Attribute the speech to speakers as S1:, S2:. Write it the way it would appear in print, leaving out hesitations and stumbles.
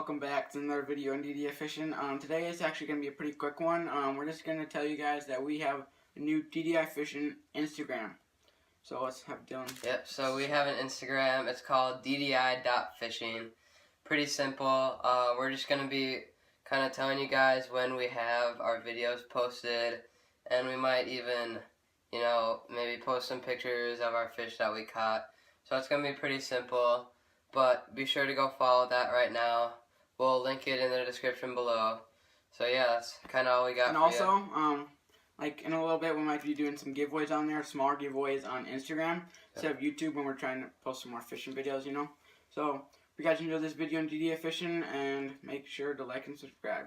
S1: welcome back to another video on DDI Fishing. Today is actually going to be a pretty quick one. We're just going to tell you guys that we have a new DDI Fishing Instagram. So let's have Dylan.
S2: Yep, so we have an Instagram. It's called DDI.fishing. Pretty simple. We're just going to be kind of telling you guys when we have our videos posted, and we might even, maybe post some pictures of our fish that we caught. So it's going to be pretty simple. But be sure to go follow that right now. We'll link it in the description below. So yeah, that's kind of all we got
S1: and
S2: for
S1: also,
S2: you.
S1: Like in a little bit, we might be doing some giveaways on there, smaller giveaways on Instagram instead of YouTube when we're trying to post some more fishing videos, So if you guys enjoyed this video on DDI Fishing, and make sure to like and subscribe.